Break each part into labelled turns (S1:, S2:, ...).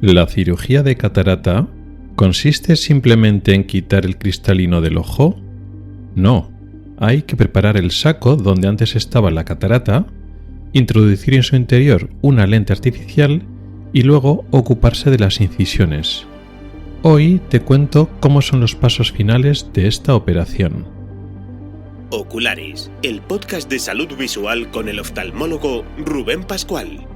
S1: ¿La cirugía de catarata consiste simplemente en quitar el cristalino del ojo? No, hay que preparar el saco donde antes estaba la catarata, introducir en su interior una lente artificial y luego ocuparse de las incisiones. Hoy te cuento cómo son los pasos finales de esta operación.
S2: Ocularis, el podcast de salud visual con el oftalmólogo Rubén Pascual.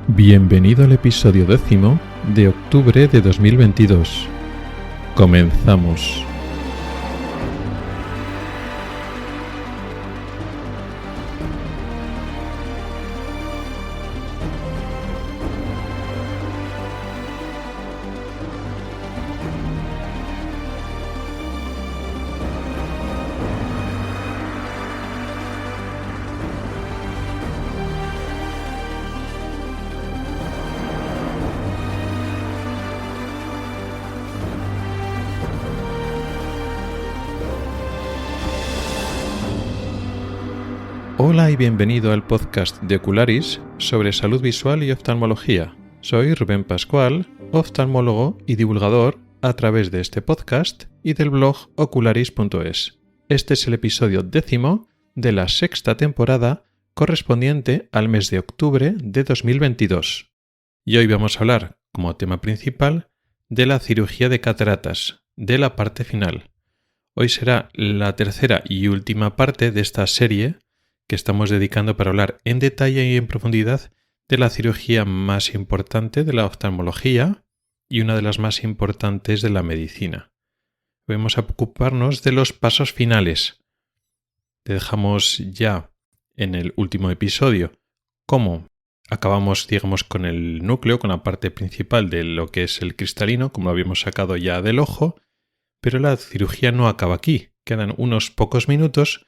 S1: Bienvenido al episodio 10 de octubre de 2022. Comenzamos. Hola y bienvenido al podcast de Ocularis sobre salud visual y oftalmología. Soy Rubén Pascual, oftalmólogo y divulgador a través de este podcast y del blog ocularis.es. Este es el episodio 10 de la sexta temporada correspondiente al mes de octubre de 2022. Y hoy vamos a hablar, como tema principal, de la cirugía de cataratas, de la parte final. Hoy será la tercera y última parte de esta serie que estamos dedicando para hablar en detalle y en profundidad de la cirugía más importante de la oftalmología y una de las más importantes de la medicina. Vamos a ocuparnos de los pasos finales. Te dejamos ya en el último episodio cómo acabamos, digamos, con el núcleo, con la parte principal de lo que es el cristalino, como lo habíamos sacado ya del ojo, pero la cirugía no acaba aquí. Quedan unos pocos minutos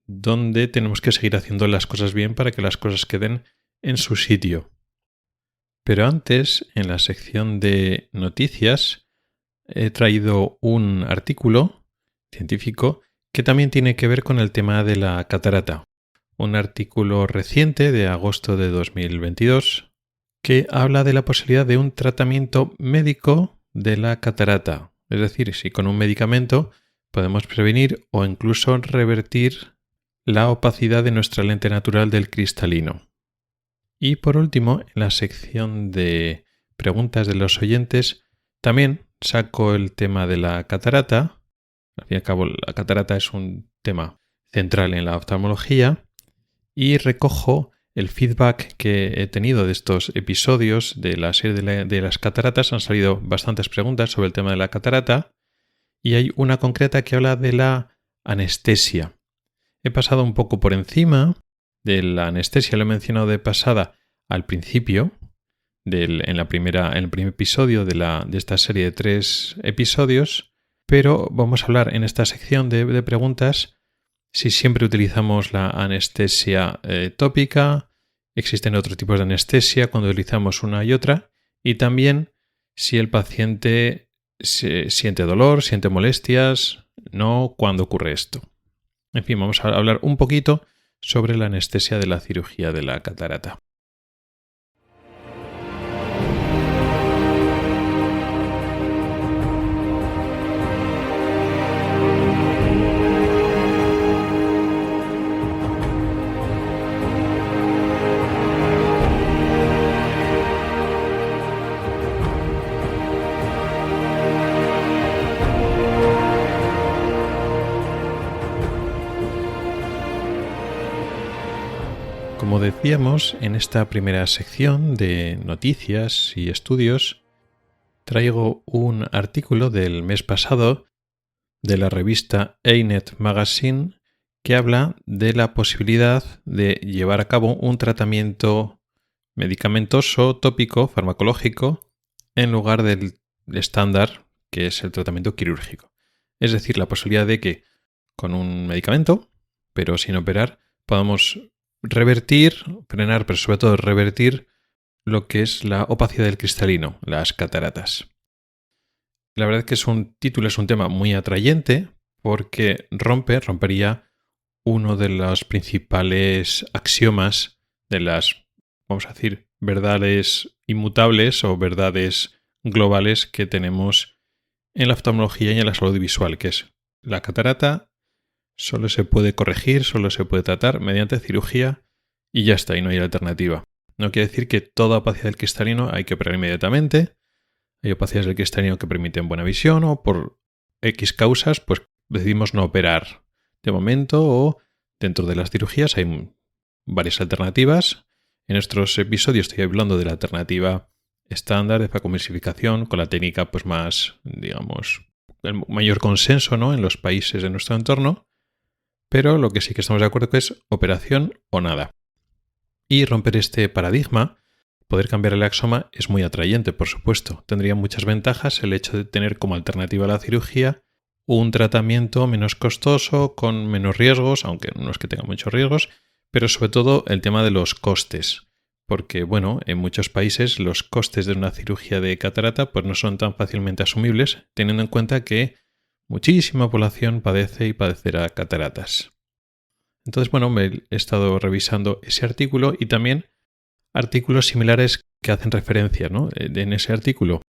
S1: donde tenemos que seguir haciendo las cosas bien para que las cosas queden en su sitio. Pero antes, en la sección de noticias, he traído un artículo científico que también tiene que ver con el tema de la catarata. Un artículo reciente de agosto de 2022 que habla de la posibilidad de un tratamiento médico de la catarata. Es decir, si con un medicamento podemos prevenir o incluso revertir la opacidad de nuestra lente natural del cristalino. Y por último, en la sección de preguntas de los oyentes, también saco el tema de la catarata. Al fin y al cabo, la catarata es un tema central en la oftalmología y recojo el feedback que he tenido de estos episodios de la serie de las cataratas. Han salido bastantes preguntas sobre el tema de la catarata y hay una concreta que habla de la anestesia. He pasado un poco por encima de la anestesia, lo he mencionado de pasada al principio, en el primer episodio de esta serie de 3 episodios, pero vamos a hablar en esta sección de preguntas si siempre utilizamos la anestesia tópica, existen otros tipos de anestesia cuando utilizamos una y otra, y también si el paciente siente dolor, siente molestias, no cuando ocurre esto. En fin, vamos a hablar un poquito sobre la anestesia de la cirugía de la catarata. Como decíamos, en esta primera sección de noticias y estudios, traigo un artículo del mes pasado de la revista ANET Magazine que habla de la posibilidad de llevar a cabo un tratamiento medicamentoso tópico farmacológico en lugar del estándar que es el tratamiento quirúrgico. Es decir, la posibilidad de que con un medicamento, pero sin operar, podamos frenar, pero sobre todo revertir lo que es la opacidad del cristalino, las cataratas. La verdad es que es un tema muy atrayente porque rompería uno de los principales axiomas de las, vamos a decir, verdades inmutables o verdades globales que tenemos en la oftalmología y en la salud visual, que es la catarata solo se puede corregir, solo se puede tratar mediante cirugía y ya está, y no hay alternativa. No quiere decir que toda opacidad del cristalino hay que operar inmediatamente. Hay opacidades del cristalino que permiten buena visión o por X causas, pues decidimos no operar de momento o dentro de las cirugías hay varias alternativas. En estos episodios estoy hablando de la alternativa estándar de facomisificación con la técnica pues más, digamos, el mayor consenso, ¿no?, en los países de nuestro entorno, pero lo que sí que estamos de acuerdo que es operación o nada. Y romper este paradigma, poder cambiar el axoma, es muy atrayente, por supuesto. Tendría muchas ventajas el hecho de tener como alternativa a la cirugía un tratamiento menos costoso, con menos riesgos, aunque no es que tenga muchos riesgos, pero sobre todo el tema de los costes. Porque, bueno, en muchos países los costes de una cirugía de catarata pues no son tan fácilmente asumibles, teniendo en cuenta que muchísima población padece y padecerá cataratas. Entonces, bueno, me he estado revisando ese artículo y también artículos similares que hacen referencia, ¿no? En ese artículo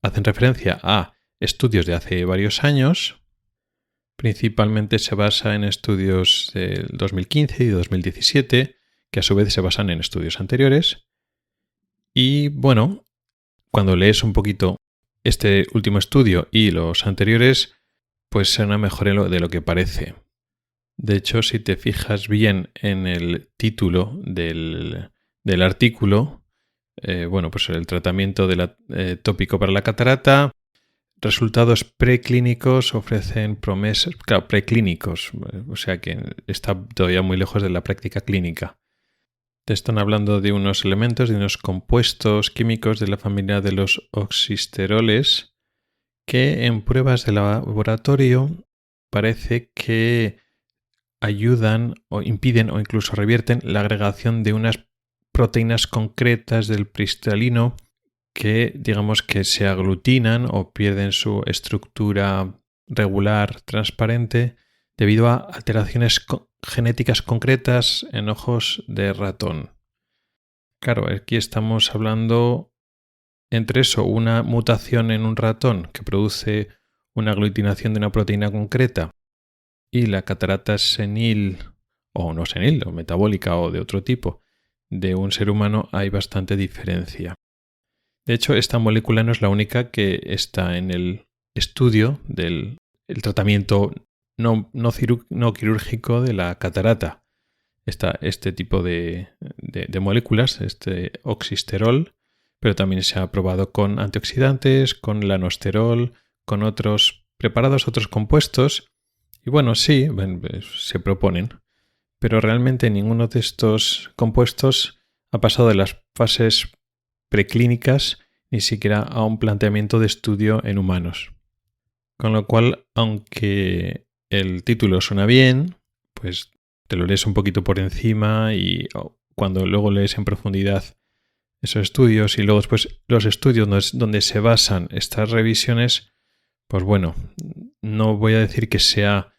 S1: hacen referencia a estudios de hace varios años. Principalmente se basa en estudios del 2015 y 2017, que a su vez se basan en estudios anteriores. Y bueno, cuando lees un poquito este último estudio y los anteriores, pues suena mejor de lo que parece. De hecho, si te fijas bien en el título del artículo, pues el tratamiento tópico para la catarata, resultados preclínicos ofrecen promesas, claro, preclínicos, o sea que está todavía muy lejos de la práctica clínica. Te están hablando de unos elementos, de unos compuestos químicos de la familia de los oxisteroles que en pruebas de laboratorio parece que ayudan o impiden o incluso revierten la agregación de unas proteínas concretas del cristalino que digamos que se aglutinan o pierden su estructura regular, transparente, debido a alteraciones genéticas concretas en ojos de ratón. Claro, aquí estamos hablando entre eso, una mutación en un ratón que produce una aglutinación de una proteína concreta y la catarata senil, o no senil, o metabólica o de otro tipo, de un ser humano, hay bastante diferencia. De hecho, esta molécula no es la única que está en el estudio del tratamiento no quirúrgico de la catarata. Está este tipo de moléculas, este oxisterol, pero también se ha probado con antioxidantes, con lanosterol, con otros preparados, otros compuestos. Y bueno, sí, se proponen, pero realmente ninguno de estos compuestos ha pasado de las fases preclínicas ni siquiera a un planteamiento de estudio en humanos. Con lo cual, aunque el título suena bien, pues te lo lees un poquito por encima y cuando luego lees en profundidad esos estudios y luego después los estudios donde se basan estas revisiones, pues bueno, no voy a decir que sea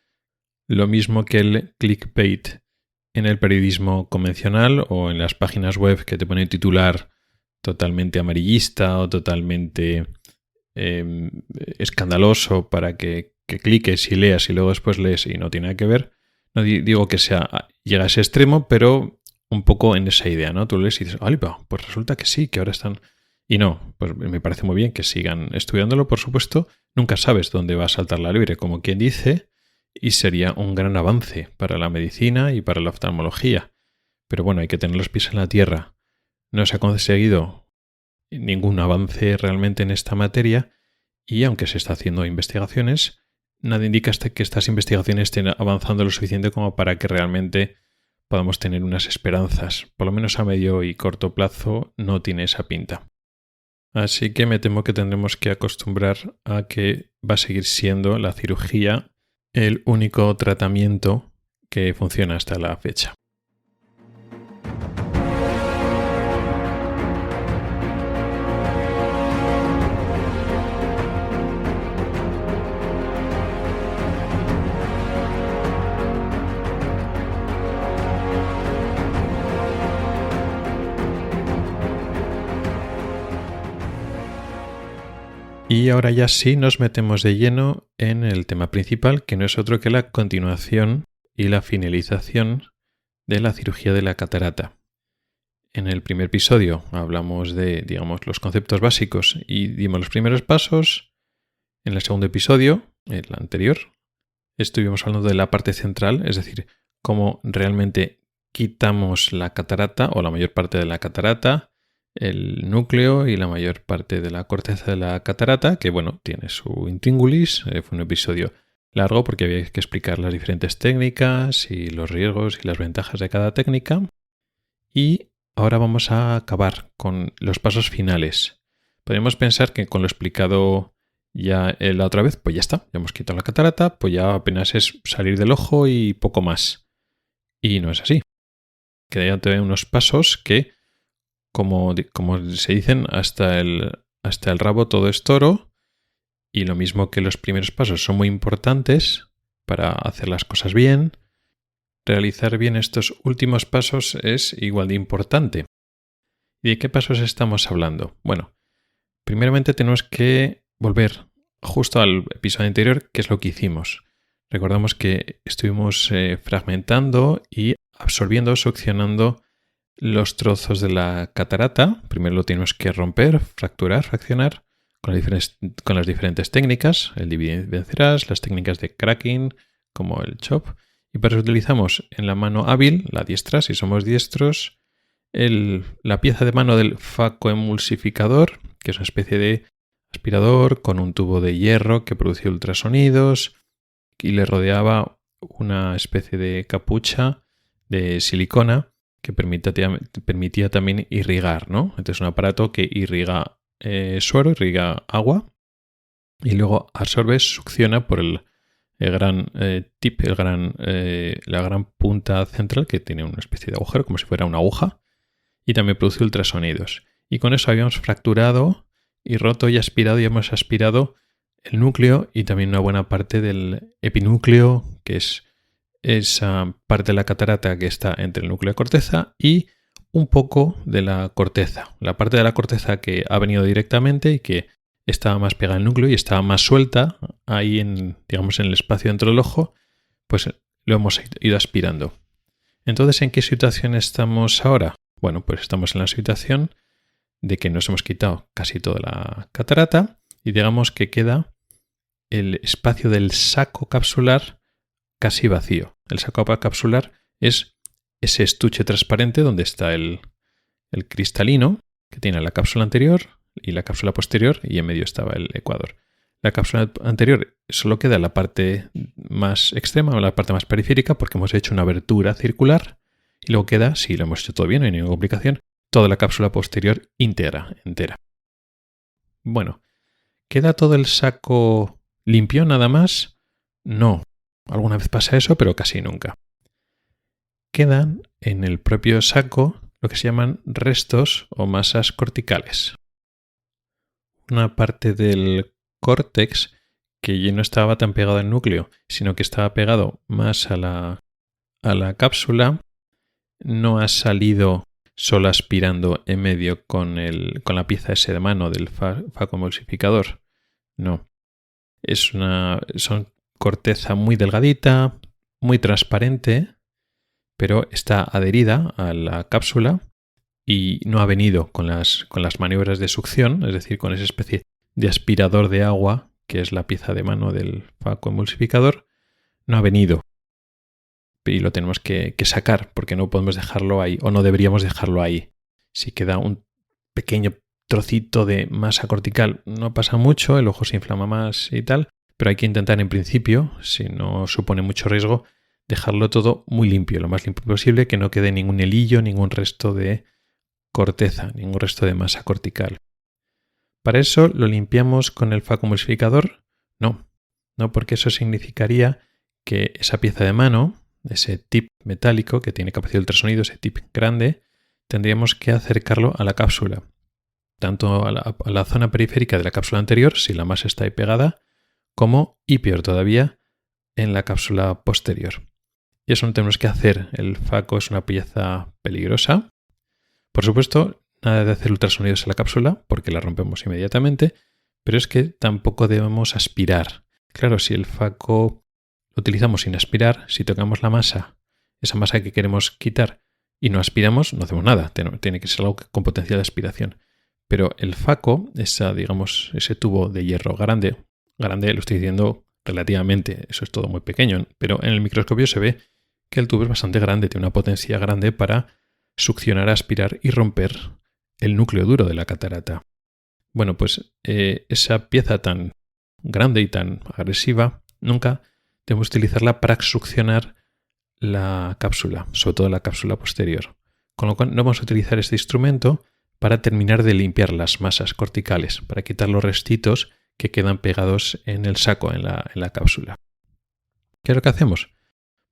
S1: lo mismo que el clickbait en el periodismo convencional o en las páginas web que te ponen titular totalmente amarillista o totalmente escandaloso para que cliques y leas y luego después lees y no tiene nada que ver. No digo que llega a ese extremo, pero un poco en esa idea, ¿no? Tú lees y dices, pues resulta que sí, que ahora están... Y no, pues me parece muy bien que sigan estudiándolo, por supuesto. Nunca sabes dónde va a saltar la liebre, como quien dice, y sería un gran avance para la medicina y para la oftalmología. Pero bueno, hay que tener los pies en la tierra. No se ha conseguido ningún avance realmente en esta materia y aunque se está haciendo investigaciones, nada indica que estas investigaciones estén avanzando lo suficiente como para que realmente podamos tener unas esperanzas. Por lo menos a medio y corto plazo no tiene esa pinta. Así que me temo que tendremos que acostumbrar a que va a seguir siendo la cirugía el único tratamiento que funciona hasta la fecha. Y ahora ya sí nos metemos de lleno en el tema principal, que no es otro que la continuación y la finalización de la cirugía de la catarata. En el primer episodio hablamos de, los conceptos básicos y dimos los primeros pasos. En el segundo episodio, el anterior, estuvimos hablando de la parte central, es decir, cómo realmente quitamos la catarata o la mayor parte de la catarata, el núcleo y la mayor parte de la corteza de la catarata, que tiene su intríngulis. Fue un episodio largo porque había que explicar las diferentes técnicas y los riesgos y las ventajas de cada técnica. Y ahora vamos a acabar con los pasos finales. Podemos pensar que con lo explicado ya la otra vez, pues ya está, ya hemos quitado la catarata, pues ya apenas es salir del ojo y poco más. Y no es así. Quedan todavía unos pasos que, como se dicen, hasta el rabo todo es toro, y lo mismo que los primeros pasos son muy importantes para hacer las cosas bien, realizar bien estos últimos pasos es igual de importante. ¿Y de qué pasos estamos hablando? Bueno, primeramente tenemos que volver justo al episodio anterior, que es lo que hicimos. Recordamos que estuvimos fragmentando y absorbiendo, succionando los trozos de la catarata. Primero lo tenemos que romper, fracturar, fraccionar con las diferentes técnicas, el dividir y vencerás, las técnicas de cracking como el chop. Y para eso utilizamos en la mano hábil, la diestra, si somos diestros, la pieza de mano del facoemulsificador, que es una especie de aspirador con un tubo de hierro que producía ultrasonidos y le rodeaba una especie de capucha de silicona que permitía también irrigar, ¿no? Entonces un aparato que irriga suero, irriga agua y luego absorbe, succiona por la gran punta central que tiene una especie de agujero como si fuera una aguja y también produce ultrasonidos. Y con eso habíamos fracturado y roto y aspirado y hemos aspirado el núcleo y también una buena parte del epinúcleo, que es esa parte de la catarata que está entre el núcleo y la corteza, y un poco de la corteza. La parte de la corteza que ha venido directamente y que estaba más pegada al núcleo y estaba más suelta ahí en el espacio dentro del ojo, pues lo hemos ido aspirando. Entonces, ¿en qué situación estamos ahora? Bueno, pues estamos en la situación de que nos hemos quitado casi toda la catarata y digamos que queda el espacio del saco capsular casi vacío. El saco capsular es ese estuche transparente donde está el cristalino que tiene la cápsula anterior y la cápsula posterior y en medio estaba el ecuador. La cápsula anterior solo queda la parte más extrema o la parte más periférica porque hemos hecho una abertura circular y luego queda, si lo hemos hecho todo bien, no hay ninguna complicación, toda la cápsula posterior entera. Bueno, ¿queda todo el saco limpio nada más? No. Alguna vez pasa eso, pero casi nunca. Quedan en el propio saco lo que se llaman restos o masas corticales. Una parte del córtex que ya no estaba tan pegado al núcleo, sino que estaba pegado más a la cápsula, no ha salido solo aspirando en medio con la pieza ese de mano del facoemulsificador. No. Son corteza muy delgadita, muy transparente, pero está adherida a la cápsula y no ha venido con las maniobras de succión, es decir, con esa especie de aspirador de agua que es la pieza de mano del facoemulsificador, no ha venido. Y lo tenemos que sacar porque no podemos dejarlo ahí o no deberíamos dejarlo ahí. Si queda un pequeño trocito de masa cortical, no pasa mucho, el ojo se inflama más y tal, pero hay que intentar en principio, si no supone mucho riesgo, dejarlo todo muy limpio, lo más limpio posible, que no quede ningún hilillo, ningún resto de corteza, ningún resto de masa cortical. ¿Para eso lo limpiamos con el facoemulsificador? No, porque eso significaría que esa pieza de mano, ese tip metálico que tiene capacidad de ultrasonido, ese tip grande, tendríamos que acercarlo a la cápsula, tanto a la zona periférica de la cápsula anterior, si la masa está ahí pegada, como, y peor todavía, en la cápsula posterior. Y eso no tenemos que hacer. El faco es una pieza peligrosa. Por supuesto, nada de hacer ultrasonidos en la cápsula, porque la rompemos inmediatamente, Pero es que tampoco debemos aspirar. Claro, si el faco lo utilizamos sin aspirar, si tocamos la masa, esa masa que queremos quitar, y no aspiramos, no hacemos nada. Tiene que ser algo con potencial de aspiración. Pero el faco, ese tubo de hierro grande lo estoy diciendo relativamente, eso es todo muy pequeño, pero en el microscopio se ve que el tubo es bastante grande, tiene una potencia grande para succionar, aspirar y romper el núcleo duro de la catarata. Bueno, pues esa pieza tan grande y tan agresiva, nunca debemos utilizarla para succionar la cápsula, sobre todo la cápsula posterior. Con lo cual no vamos a utilizar este instrumento para terminar de limpiar las masas corticales, para quitar los restitos que quedan pegados en el saco, en la cápsula. ¿Qué es lo que hacemos?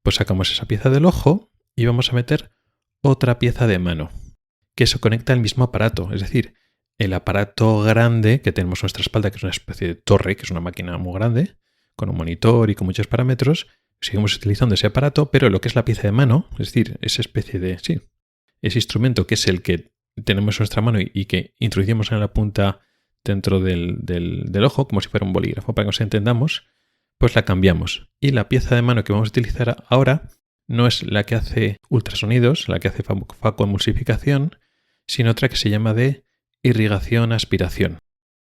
S1: Pues sacamos esa pieza del ojo y vamos a meter otra pieza de mano, que se conecta al mismo aparato, es decir, el aparato grande que tenemos en nuestra espalda, que es una especie de torre, que es una máquina muy grande, con un monitor y con muchos parámetros. Seguimos utilizando ese aparato, pero lo que es la pieza de mano, es decir, esa especie de, ese instrumento que es el que tenemos en nuestra mano y que introducimos en la punta dentro del ojo, como si fuera un bolígrafo, para que nos entendamos, pues la cambiamos. Y la pieza de mano que vamos a utilizar ahora no es la que hace ultrasonidos, la que hace facoemulsificación, sino otra que se llama de irrigación-aspiración,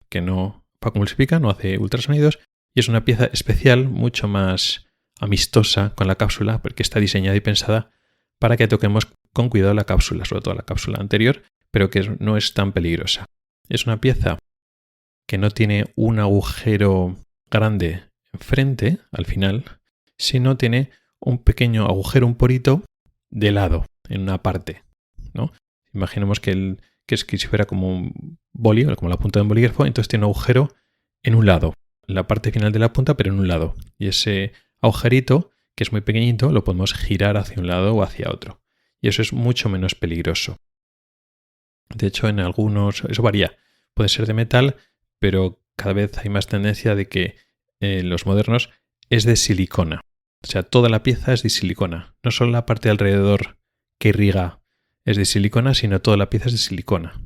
S1: que no facoemulsifica, no hace ultrasonidos, y es una pieza especial, mucho más amistosa con la cápsula, porque está diseñada y pensada para que toquemos con cuidado la cápsula, sobre todo la cápsula anterior, pero que no es tan peligrosa. Es una pieza que no tiene un agujero grande enfrente, al final, sino tiene un pequeño agujero, un porito, de lado, en una parte, ¿no? Imaginemos que es que si fuera como un boli, como la punta de un bolígrafo, entonces tiene un agujero en un lado, en la parte final de la punta, pero en un lado. Y ese agujerito, que es muy pequeñito, lo podemos girar hacia un lado o hacia otro. Y eso es mucho menos peligroso. De hecho, en algunos, eso varía. Puede ser de metal, pero cada vez hay más tendencia de que los modernos es de silicona. O sea, toda la pieza es de silicona. No solo la parte alrededor que irriga es de silicona, sino toda la pieza es de silicona.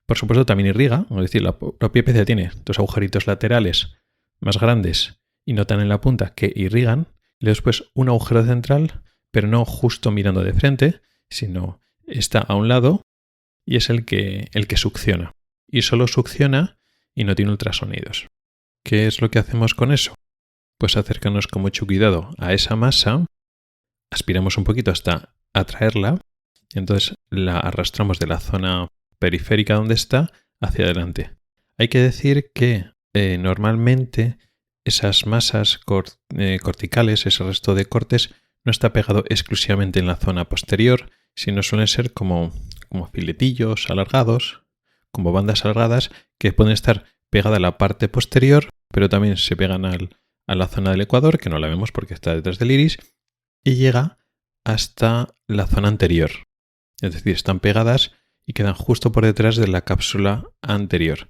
S1: Por supuesto, también irriga, es decir, la propia pieza tiene dos agujeritos laterales más grandes y no tan en la punta que irrigan. Y después un agujero central, pero no justo mirando de frente, sino está a un lado y es el que succiona. Y solo succiona y no tiene ultrasonidos. ¿Qué es lo que hacemos con eso? Pues acercarnos con mucho cuidado a esa masa, aspiramos un poquito hasta atraerla y entonces la arrastramos de la zona periférica donde está hacia adelante. Hay que decir que normalmente esas masas corticales, ese resto de cortes, no está pegado exclusivamente en la zona posterior, sino suelen ser como filetillos alargados, como bandas alargadas que pueden estar pegadas a la parte posterior, pero también se pegan a la zona del ecuador, que no la vemos porque está detrás del iris, y llega hasta la zona anterior. Es decir, están pegadas y quedan justo por detrás de la cápsula anterior.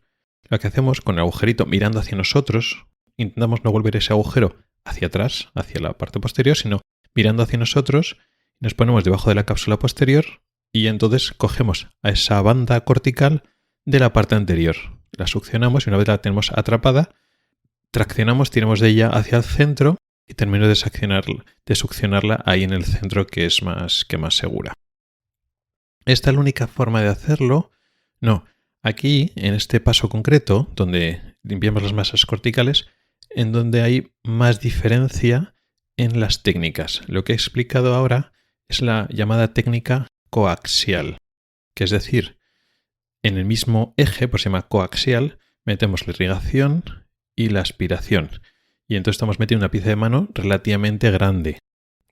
S1: Lo que hacemos con el agujerito mirando hacia nosotros, intentamos no volver ese agujero hacia atrás, hacia la parte posterior, sino mirando hacia nosotros, nos ponemos debajo de la cápsula posterior y entonces cogemos a esa banda cortical de la parte anterior. La succionamos y una vez la tenemos atrapada, traccionamos, tiramos de ella hacia el centro y termino de succionarla ahí en el centro, que es más segura. ¿Esta es la única forma de hacerlo? No. Aquí, en este paso concreto, donde limpiamos las masas corticales, en donde hay más diferencia en las técnicas. Lo que he explicado ahora es la llamada técnica coaxial, que es decir, en el mismo eje, pues se llama coaxial, metemos la irrigación y la aspiración. Y entonces estamos metiendo una pieza de mano relativamente grande.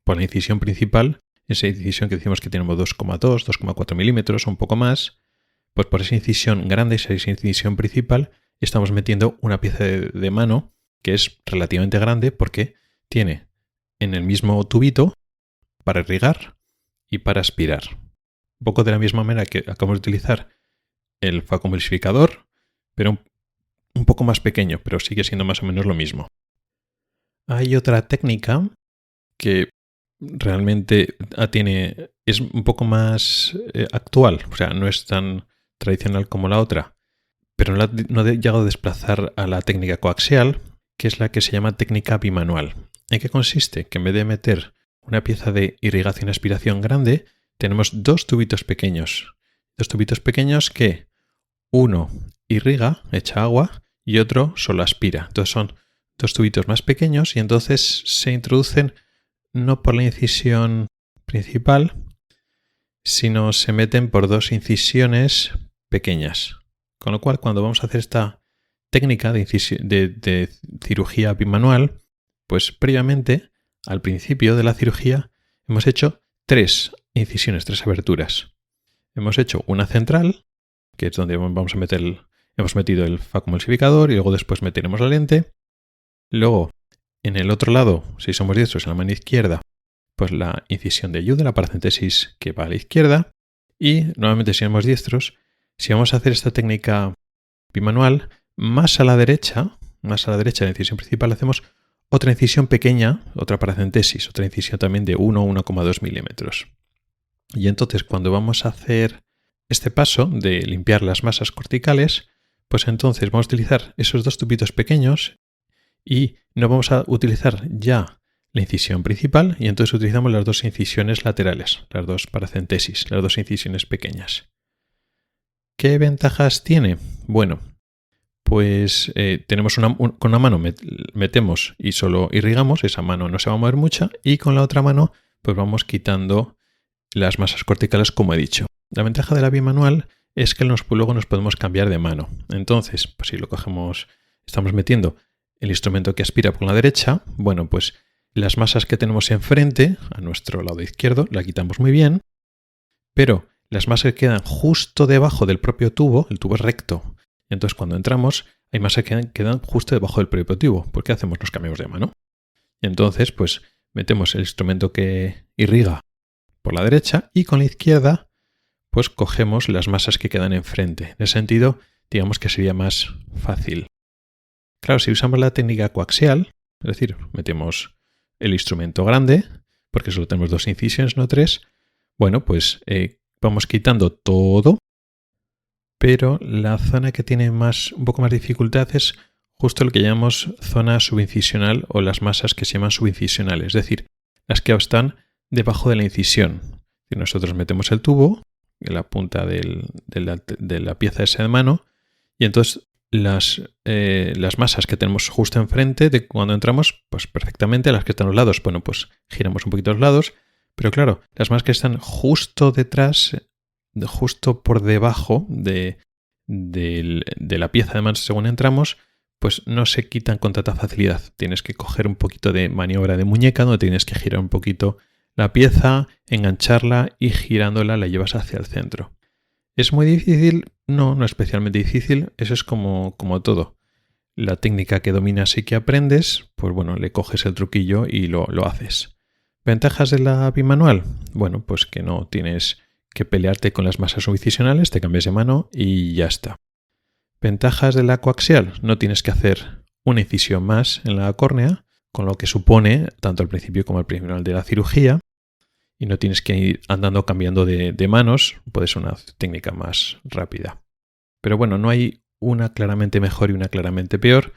S1: Por la incisión principal, esa incisión que decimos que tenemos 2,2, 2,4 milímetros o un poco más, pues por esa incisión grande, esa incisión principal, estamos metiendo una pieza de mano que es relativamente grande porque tiene en el mismo tubito para irrigar y para aspirar. Un poco de la misma manera que acabamos de utilizar el facoemulsificador, pero un poco más pequeño, pero sigue siendo más o menos lo mismo. Hay otra técnica que realmente es un poco más actual, o sea, no es tan tradicional como la otra, pero no he llegado a desplazar a la técnica coaxial, que es la que se llama técnica bimanual. ¿En qué consiste? Que en vez de meter una pieza de irrigación-aspiración grande, tenemos dos tubitos pequeños. Dos tubitos pequeños que uno irriga, echa agua, y otro solo aspira. Entonces son dos tubitos más pequeños y entonces se introducen no por la incisión principal, sino se meten por dos incisiones pequeñas. Con lo cual, cuando vamos a hacer esta técnica de cirugía bimanual, pues previamente, al principio de la cirugía, hemos hecho tres incisiones, tres aberturas. Hemos hecho una central, que es donde hemos metido el facomulsificador y luego después meteremos la lente. Luego, en el otro lado, si somos diestros, en la mano izquierda, pues la incisión de ayuda, la paracentesis que va a la izquierda. Y nuevamente, si somos diestros, si vamos a hacer esta técnica bimanual, más a la derecha de la incisión principal, hacemos otra incisión pequeña, otra paracentesis, otra incisión también de 1,2 milímetros. Y entonces, cuando vamos a hacer este paso de limpiar las masas corticales, pues entonces vamos a utilizar esos dos tubitos pequeños y no vamos a utilizar ya la incisión principal y entonces utilizamos las dos incisiones laterales, las dos paracentesis, las dos incisiones pequeñas. ¿Qué ventajas tiene? Bueno, pues tenemos con una mano metemos y solo irrigamos, esa mano no se va a mover mucho, y con la otra mano pues vamos quitando las masas corticales, como he dicho. La ventaja de la bimanual es que luego nos podemos cambiar de mano. Entonces, pues si lo cogemos, estamos metiendo el instrumento que aspira por la derecha, bueno, pues las masas que tenemos enfrente, a nuestro lado izquierdo, la quitamos muy bien, pero las masas que quedan justo debajo del propio tubo, el tubo es recto, entonces cuando entramos hay masas que quedan justo debajo del propio tubo. ¿Por qué hacemos? Nos cambiamos de mano. Y entonces, pues metemos el instrumento que irriga por la derecha y con la izquierda pues cogemos las masas que quedan enfrente. En ese sentido, digamos que sería más fácil. Claro, si usamos la técnica coaxial, es decir, metemos el instrumento grande, porque solo tenemos dos incisiones, no tres, bueno, pues vamos quitando todo, pero la zona que tiene un poco más dificultad es justo lo que llamamos zona subincisional o las masas que se llaman subincisionales, es decir, las que están debajo de la incisión. Si nosotros metemos el tubo en la punta de la pieza esa de mano y entonces las masas que tenemos justo enfrente de cuando entramos, pues perfectamente, las que están a los lados, bueno, pues giramos un poquito a los lados, pero claro, las masas que están justo detrás, justo por debajo de la pieza de mano según entramos, pues no se quitan con tanta facilidad. Tienes que coger un poquito de maniobra de muñeca, donde tienes que girar un poquito la pieza, engancharla y girándola la llevas hacia el centro. ¿Es muy difícil? No especialmente difícil. Eso es como todo. La técnica que dominas y que aprendes, pues bueno, le coges el truquillo y lo haces. ¿Ventajas de la bimanual? Bueno, pues que no tienes que pelearte con las masas subincisionales, te cambias de mano y ya está. ¿Ventajas de la coaxial? No tienes que hacer una incisión más en la córnea, con lo que supone, tanto al principio como al final de la cirugía, y no tienes que ir andando cambiando de manos, puede ser una técnica más rápida. Pero bueno, no hay una claramente mejor y una claramente peor.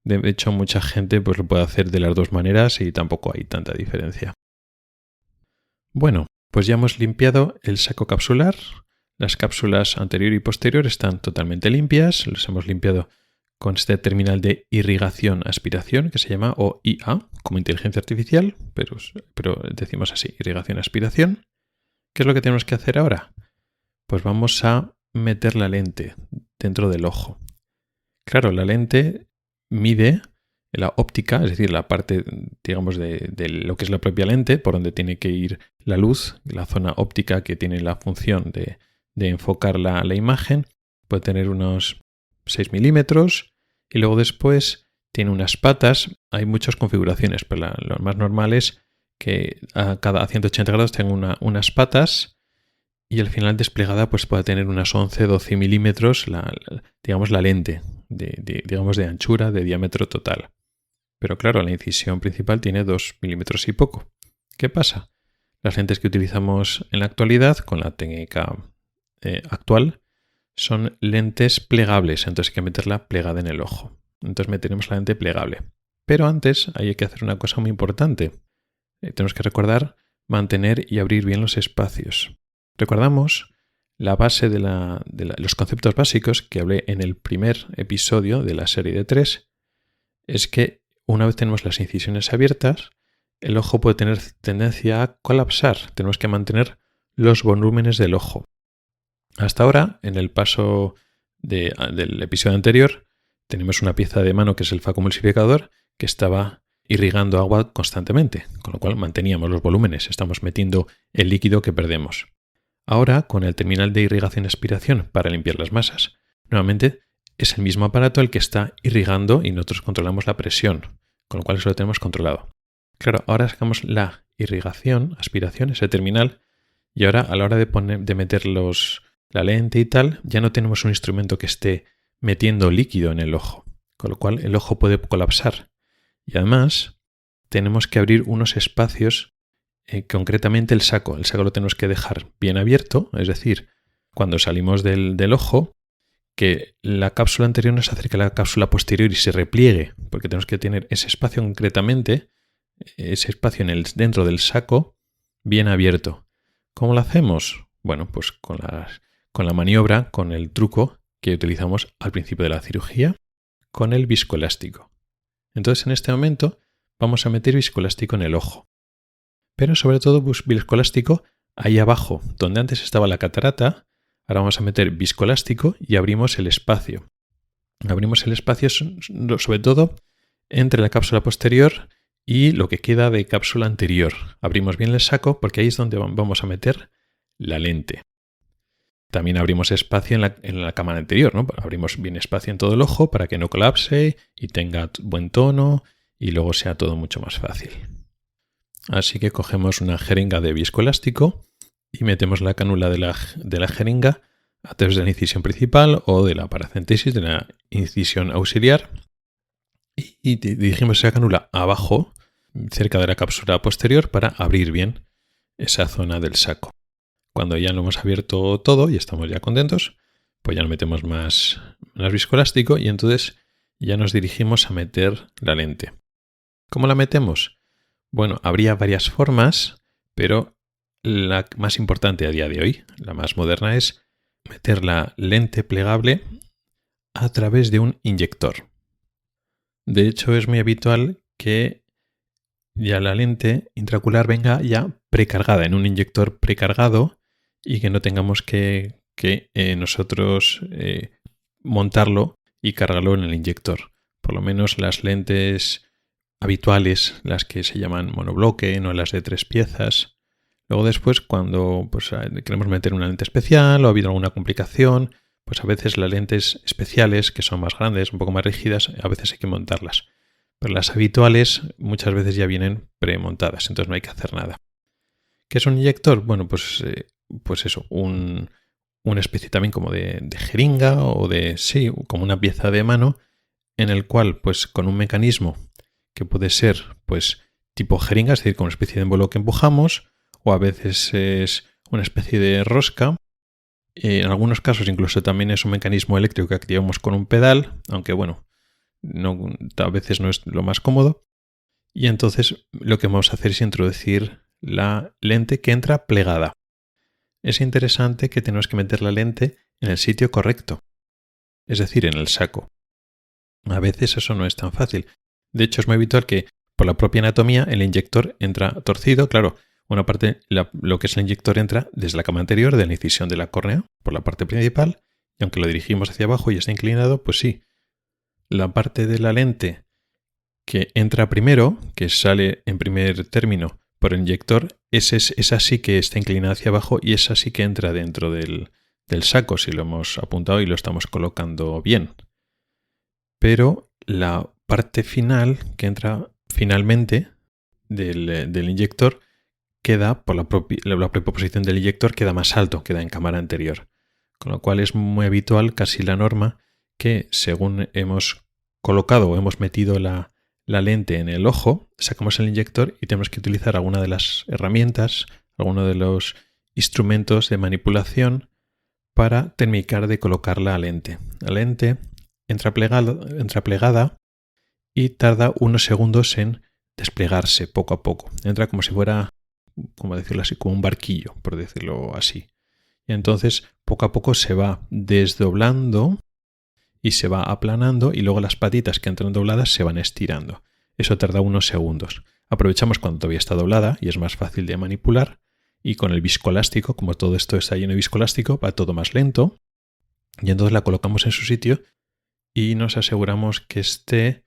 S1: De hecho, mucha gente pues lo puede hacer de las dos maneras y tampoco hay tanta diferencia. Bueno, pues ya hemos limpiado el saco capsular. Las cápsulas anterior y posterior están totalmente limpias. Los hemos limpiado con este terminal de irrigación-aspiración que se llama OIA, como inteligencia artificial, pero decimos así, irrigación-aspiración. ¿Qué es lo que tenemos que hacer ahora? Pues vamos a meter la lente dentro del ojo. Claro, la lente mide la óptica, es decir, la parte, digamos, de lo que es la propia lente, por donde tiene que ir la luz, la zona óptica que tiene la función de enfocar la imagen, puede tener unos 6 milímetros y luego después tiene unas patas. Hay muchas configuraciones, pero lo más normal es que a 180 grados tenga unas patas y al final desplegada pues pueda tener unas 11-12 milímetros la lente de anchura, de diámetro total. Pero claro, la incisión principal tiene 2 milímetros y poco. ¿Qué pasa? Las lentes que utilizamos en la actualidad con la técnica actual son lentes plegables, entonces hay que meterla plegada en el ojo. Entonces meteremos la lente plegable. Pero antes hay que hacer una cosa muy importante. Tenemos que recordar mantener y abrir bien los espacios. Recordamos la base de los conceptos básicos que hablé en el primer episodio de la serie de 3, es que una vez tenemos las incisiones abiertas, el ojo puede tener tendencia a colapsar. Tenemos que mantener los volúmenes del ojo. Hasta ahora, en el paso del episodio anterior, tenemos una pieza de mano que es el facomulsificador que estaba irrigando agua constantemente, con lo cual manteníamos los volúmenes, estamos metiendo el líquido que perdemos. Ahora, con el terminal de irrigación y aspiración para limpiar las masas, nuevamente es el mismo aparato el que está irrigando y nosotros controlamos la presión, con lo cual eso lo tenemos controlado. Claro, ahora sacamos la irrigación, aspiración, ese terminal, y ahora a la hora de meter la lente y tal, ya no tenemos un instrumento que esté metiendo líquido en el ojo, con lo cual el ojo puede colapsar. Y además tenemos que abrir unos espacios, concretamente el saco. El saco lo tenemos que dejar bien abierto, es decir, cuando salimos del ojo, que la cápsula anterior no se acerque a la cápsula posterior y se repliegue, porque tenemos que tener ese espacio concretamente, ese espacio dentro del saco, bien abierto. ¿Cómo lo hacemos? Bueno, pues con la maniobra, con el truco que utilizamos al principio de la cirugía, con el viscoelástico. Entonces, en este momento vamos a meter viscoelástico en el ojo. Pero sobre todo viscoelástico ahí abajo, donde antes estaba la catarata, ahora vamos a meter viscoelástico y abrimos el espacio. Abrimos el espacio sobre todo entre la cápsula posterior y lo que queda de cápsula anterior. Abrimos bien el saco porque ahí es donde vamos a meter la lente. También abrimos espacio en la cámara anterior, ¿no? Abrimos bien espacio en todo el ojo para que no colapse y tenga buen tono y luego sea todo mucho más fácil. Así que cogemos una jeringa de viscoelástico y metemos la cánula de la jeringa a través de la incisión principal o de la paracentesis, de la incisión auxiliar, y dirigimos esa cánula abajo, cerca de la cápsula posterior, para abrir bien esa zona del saco. Cuando ya lo hemos abierto todo y estamos ya contentos, pues ya no metemos más viscoelástico y entonces ya nos dirigimos a meter la lente. ¿Cómo la metemos? Bueno, habría varias formas, pero la más importante a día de hoy, la más moderna, es meter la lente plegable a través de un inyector. De hecho, es muy habitual que ya la lente intraocular venga ya precargada, en un inyector precargado, y que no tengamos que nosotros montarlo y cargarlo en el inyector. Por lo menos las lentes habituales, las que se llaman monobloque, no las de 3 piezas. Luego después, cuando queremos meter una lente especial o ha habido alguna complicación, pues a veces las lentes especiales, que son más grandes, un poco más rígidas, a veces hay que montarlas. Pero las habituales muchas veces ya vienen premontadas, entonces no hay que hacer nada. ¿Qué es un inyector? Bueno, pues eso, una especie también como de jeringa o como una pieza de mano en el cual, pues con un mecanismo que puede ser pues tipo jeringa, es decir, con una especie de embolo que empujamos, o a veces es una especie de rosca. En algunos casos incluso también es un mecanismo eléctrico que activamos con un pedal, aunque bueno, a veces no es lo más cómodo. Y entonces lo que vamos a hacer es introducir la lente que entra plegada. Es interesante que tenemos que meter la lente en el sitio correcto, es decir, en el saco. A veces eso no es tan fácil. De hecho, es muy habitual que por la propia anatomía el inyector entra torcido. Claro, una parte, lo que es el inyector entra desde la cama anterior de la incisión de la córnea, por la parte principal, y aunque lo dirigimos hacia abajo y está inclinado, pues sí. La parte de la lente que entra primero, que sale en primer término por el inyector, esa sí que está inclinada hacia abajo y esa sí que entra dentro del saco, si lo hemos apuntado y lo estamos colocando bien. Pero la parte final, que entra finalmente del inyector, queda por la propia posición del inyector, queda más alto, queda en cámara anterior. Con lo cual es muy habitual, casi la norma, que según hemos colocado o hemos metido la lente en el ojo, sacamos el inyector y tenemos que utilizar alguna de las herramientas, alguno de los instrumentos de manipulación para terminar de colocar la lente. La lente entra plegada y tarda unos segundos en desplegarse poco a poco. Entra como si fuera, como decirlo así, como un barquillo, por decirlo así. Y entonces poco a poco se va desdoblando y se va aplanando y luego las patitas que entran dobladas se van estirando. Eso tarda unos segundos. Aprovechamos cuando todavía está doblada y es más fácil de manipular. Y con el viscoelástico, como todo esto está lleno de viscoelástico, va todo más lento. Y entonces la colocamos en su sitio y nos aseguramos que esté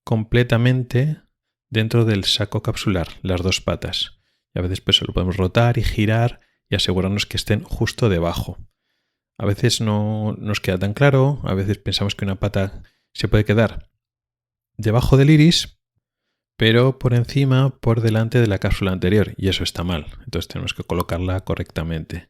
S1: completamente dentro del saco capsular, las dos patas. Y a veces pues lo podemos rotar y girar y asegurarnos que estén justo debajo. A veces no nos queda tan claro, a veces pensamos que una pata se puede quedar debajo del iris, pero por encima, por delante de la cápsula anterior, y eso está mal. Entonces tenemos que colocarla correctamente.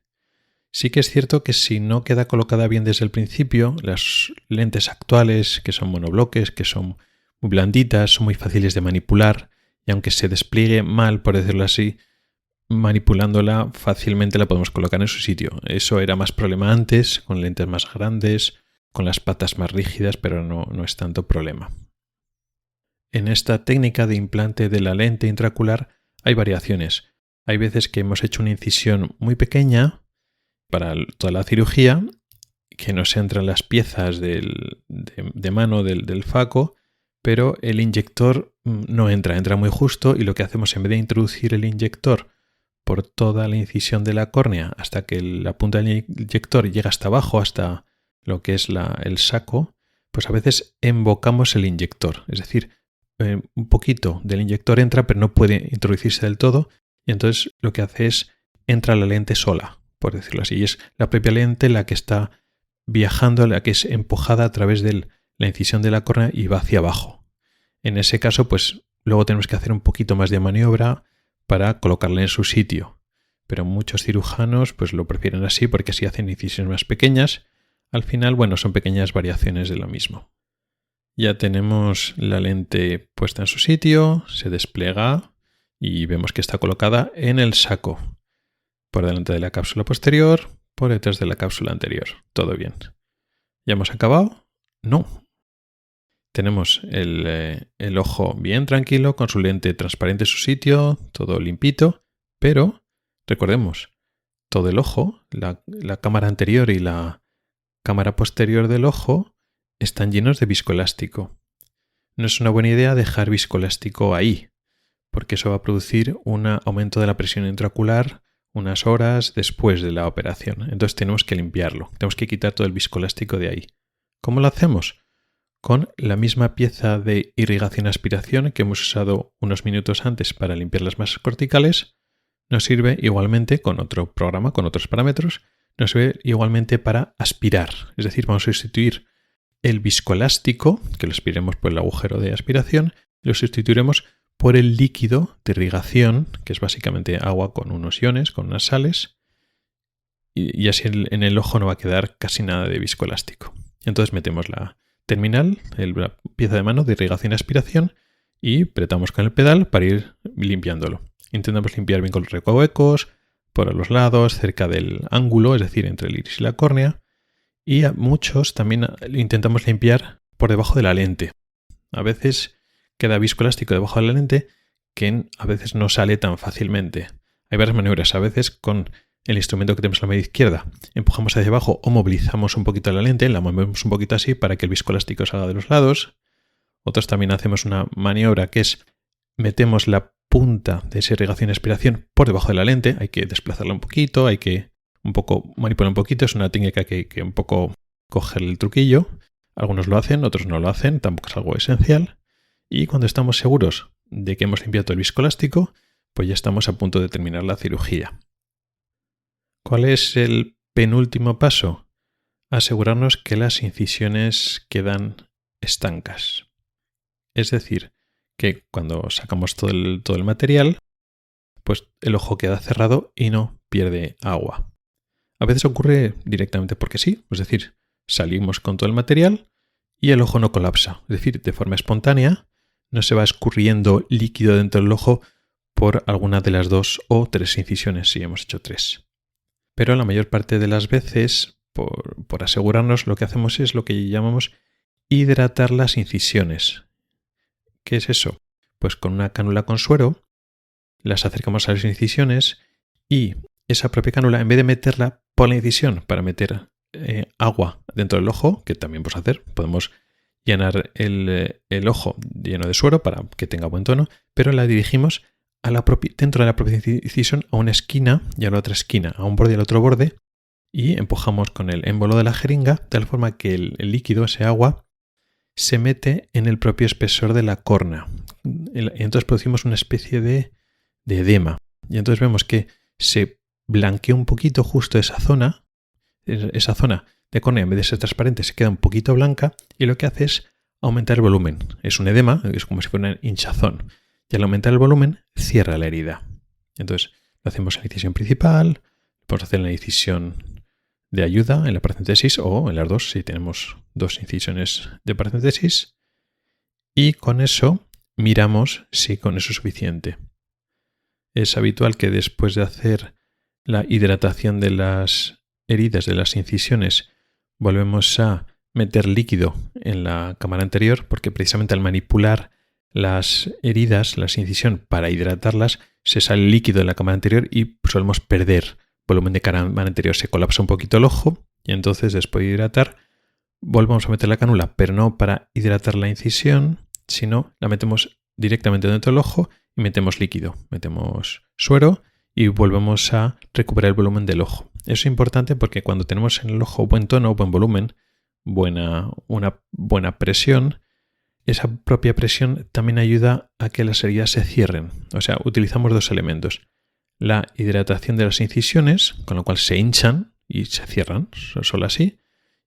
S1: Sí que es cierto que si no queda colocada bien desde el principio, las lentes actuales, que son monobloques, que son muy blanditas, son muy fáciles de manipular, y aunque se despliegue mal, por decirlo así, manipulándola fácilmente la podemos colocar en su sitio. Eso era más problema antes, con lentes más grandes, con las patas más rígidas, pero no es tanto problema. En esta técnica de implante de la lente intraocular hay variaciones. Hay veces que hemos hecho una incisión muy pequeña para toda la cirugía, que nos entran las piezas de mano del faco, pero el inyector no entra muy justo y lo que hacemos en vez de introducir el inyector por toda la incisión de la córnea hasta que la punta del inyector llega hasta abajo, hasta lo que es el saco, pues a veces embocamos el inyector, es decir, un poquito del inyector entra pero no puede introducirse del todo y entonces lo que hace es entra la lente sola, por decirlo así, y es la propia lente la que está viajando, la que es empujada a través de la incisión de la córnea y va hacia abajo. En ese caso pues luego tenemos que hacer un poquito más de maniobra para colocarla en su sitio, pero muchos cirujanos pues lo prefieren así porque así hacen incisiones más pequeñas. Al final, bueno, son pequeñas variaciones de lo mismo. Ya tenemos la lente puesta en su sitio, se despliega y vemos que está colocada en el saco, por delante de la cápsula posterior, por detrás de la cápsula anterior. Todo bien. ¿Ya hemos acabado? No. Tenemos el ojo bien tranquilo, con su lente transparente en su sitio, todo limpito, pero recordemos, todo el ojo, la cámara anterior y la cámara posterior del ojo están llenos de viscoelástico. No es una buena idea dejar viscoelástico ahí, porque eso va a producir un aumento de la presión intraocular unas horas después de la operación. Entonces tenemos que limpiarlo, tenemos que quitar todo el viscoelástico de ahí. ¿Cómo lo hacemos? Con la misma pieza de irrigación-aspiración que hemos usado unos minutos antes para limpiar las masas corticales, nos sirve igualmente con otro programa, con otros parámetros, nos sirve igualmente para aspirar. Es decir, vamos a sustituir el viscoelástico, que lo aspiremos por el agujero de aspiración, lo sustituiremos por el líquido de irrigación, que es básicamente agua con unos iones, con unas sales, y así en el ojo no va a quedar casi nada de viscoelástico. Entonces metemos la terminal, la pieza de mano de irrigación y aspiración, y apretamos con el pedal para ir limpiándolo. Intentamos limpiar bien con los recovecos, por los lados, cerca del ángulo, es decir, entre el iris y la córnea, y a muchos también intentamos limpiar por debajo de la lente. A veces queda viscoelástico debajo de la lente que a veces no sale tan fácilmente. Hay varias maniobras. A veces con el instrumento que tenemos en la mano izquierda empujamos hacia abajo o movilizamos un poquito la lente, la movemos un poquito así para que el viscoelástico salga de los lados. Otros también hacemos una maniobra que es metemos la punta de esa irrigación y aspiración por debajo de la lente. Hay que desplazarla un poquito, hay que manipular un poquito. Es una técnica que un poco coger el truquillo. Algunos lo hacen, otros no lo hacen, tampoco es algo esencial. Y cuando estamos seguros de que hemos limpiado el viscoelástico, pues ya estamos a punto de terminar la cirugía. ¿Cuál es el penúltimo paso? Asegurarnos que las incisiones quedan estancas. Es decir, que cuando sacamos todo el material, pues el ojo queda cerrado y no pierde agua. A veces ocurre directamente porque sí, es decir, salimos con todo el material y el ojo no colapsa. Es decir, de forma espontánea no se va escurriendo líquido dentro del ojo por alguna de las 2 o 3 incisiones, si hemos hecho 3. Pero la mayor parte de las veces por asegurarnos, lo que hacemos es lo que llamamos hidratar las incisiones. ¿Qué es eso? Pues con una cánula con suero las acercamos a las incisiones y esa propia cánula, en vez de meterla por la incisión para meter agua dentro del ojo, que también podemos hacer, podemos llenar el ojo lleno de suero para que tenga buen tono, pero la dirigimos dentro de la propia incisión a una esquina y a la otra esquina, a un borde y al otro borde, y empujamos con el émbolo de la jeringa de tal forma que el líquido, ese agua, se mete en el propio espesor de la córnea. Entonces producimos una especie de edema. Y entonces vemos que se blanquea un poquito justo esa zona de córnea, en vez de ser transparente, se queda un poquito blanca y lo que hace es aumentar el volumen. Es un edema, es como si fuera una hinchazón. Y al aumentar el volumen, cierra la herida. Entonces, lo hacemos en la incisión principal, podemos hacer en la incisión de ayuda, en la paracentesis, o en las dos, si tenemos dos incisiones de paracentesis. Y con eso miramos si con eso es suficiente. Es habitual que después de hacer la hidratación de las heridas de las incisiones, volvemos a meter líquido en la cámara anterior, porque precisamente al manipular las heridas, las incisiones, para hidratarlas, se sale líquido de la cámara anterior y solemos perder volumen de cámara anterior. Se colapsa un poquito el ojo y entonces después de hidratar volvemos a meter la cánula, pero no para hidratar la incisión, sino la metemos directamente dentro del ojo y metemos líquido, metemos suero y volvemos a recuperar el volumen del ojo. Eso es importante porque cuando tenemos en el ojo buen tono, buen volumen, una buena presión, esa propia presión también ayuda a que las heridas se cierren. O sea, utilizamos dos elementos. La hidratación de las incisiones, con lo cual se hinchan y se cierran, solo así.